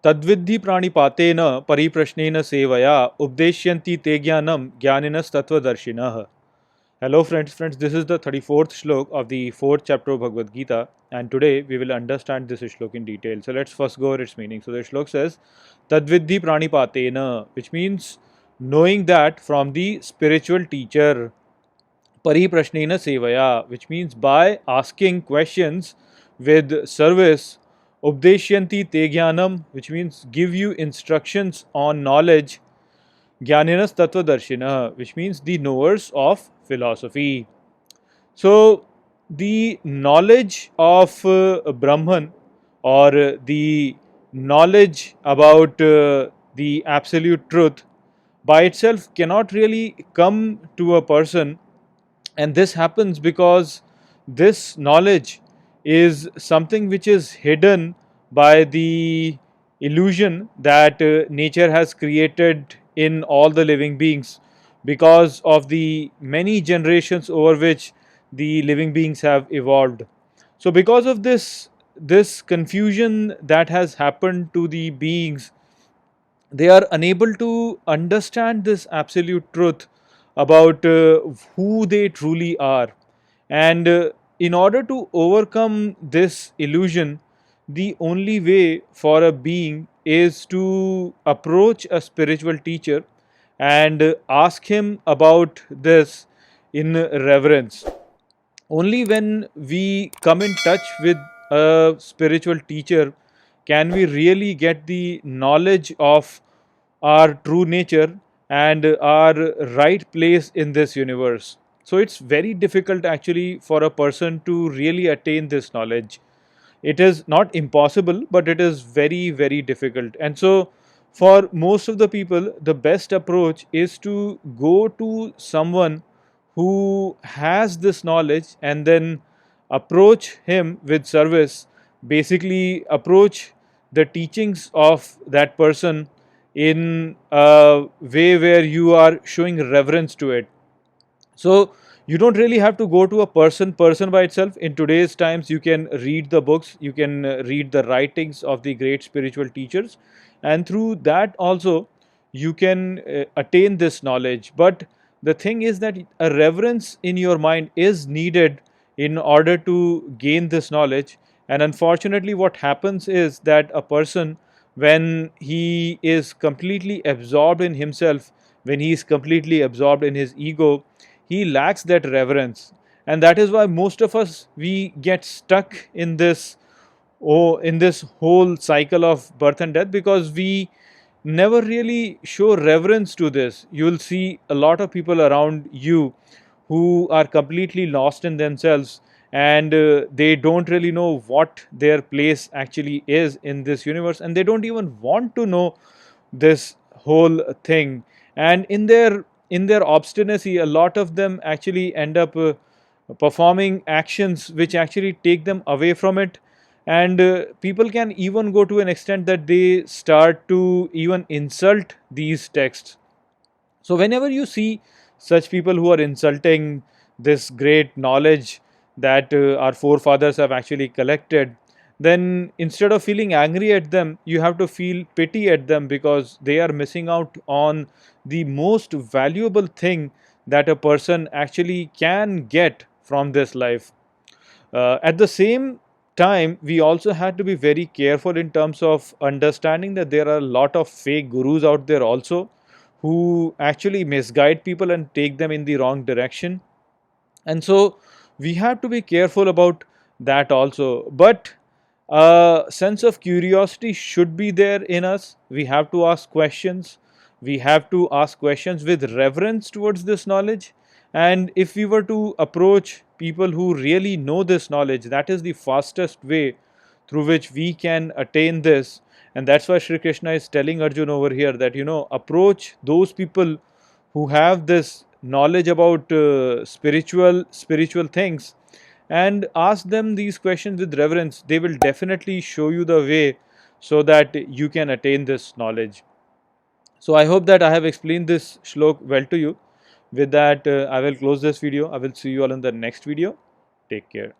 तद्विद्धि प्राणिपातेन परिप्रश्नेन सेवया उपदेश्यन्ति ते ज्ञानं ज्ञानिनस्तत्त्वदर्शिनः. Hello friends, this is the 34th shlok of the 4th chapter of Bhagavad Gita, and today we will understand this shlok in detail. So let's first go over its meaning. So the shlok says, Tadviddhi pranipatena, which means knowing that from the spiritual teacher. Pariprashnena sevaya, which means by asking questions with service. Updeshyanti te jnanam, which means give you instructions on knowledge. Jnaninas tattvadarshina, which means the knowers of philosophy. So, the knowledge of Brahman, or the knowledge about the absolute truth by itself cannot really come to a person, and this happens because this knowledge is something which is hidden by the illusion that nature has created in all the living beings, because of the many generations over which the living beings have evolved. So because of this confusion that has happened to the beings, they are unable to understand this absolute truth about who they truly are. And in order to overcome this illusion, the only way for a being is to approach a spiritual teacher and ask him about this in reverence. Only when we come in touch with a spiritual teacher can we really get the knowledge of our true nature and our right place in this universe. So it's very difficult actually for a person to really attain this knowledge. It is not impossible, but it is very, very difficult. And so for most of the people, the best approach is to go to someone who has this knowledge and then approach him with service. Basically approach the teachings of that person in a way where you are showing reverence to it. So you don't really have to go to a person by itself. In today's times, you can read the books, you can read the writings of the great spiritual teachers, and through that also you can attain this knowledge. But the thing is that a reverence in your mind is needed in order to gain this knowledge. And unfortunately, what happens is that a person, when he is completely absorbed in himself, when he is completely absorbed in his ego, he lacks that reverence. And that is why most of us, we get stuck in this, in this whole cycle of birth and death, because we never really show reverence to this. You will see a lot of people around you who are completely lost in themselves, and they don't really know what their place actually is in this universe, and they don't even want to know this whole thing. And in their obstinacy, a lot of them actually end up performing actions which actually take them away from it. And people can even go to an extent that they start to even insult these texts. So whenever you see such people who are insulting this great knowledge that our forefathers have actually collected, then instead of feeling angry at them, you have to feel pity at them, because they are missing out on the most valuable thing that a person actually can get from this life. At the same time, we also had to be very careful in terms of understanding that there are a lot of fake gurus out there also, who actually misguide people and take them in the wrong direction. And so we have to be careful about that also. But a sense of curiosity should be there in us. We have to ask questions. We have to ask questions with reverence towards this knowledge. And if we were to approach people who really know this knowledge, that is the fastest way through which we can attain this. And that's why Shri Krishna is telling Arjuna over here that, approach those people who have this knowledge about spiritual things, and ask them these questions with reverence. They will definitely show you the way so that you can attain this knowledge. So I hope that I have explained this shlok well to you. With that, I will close this video. I will see you all in the next video. Take care.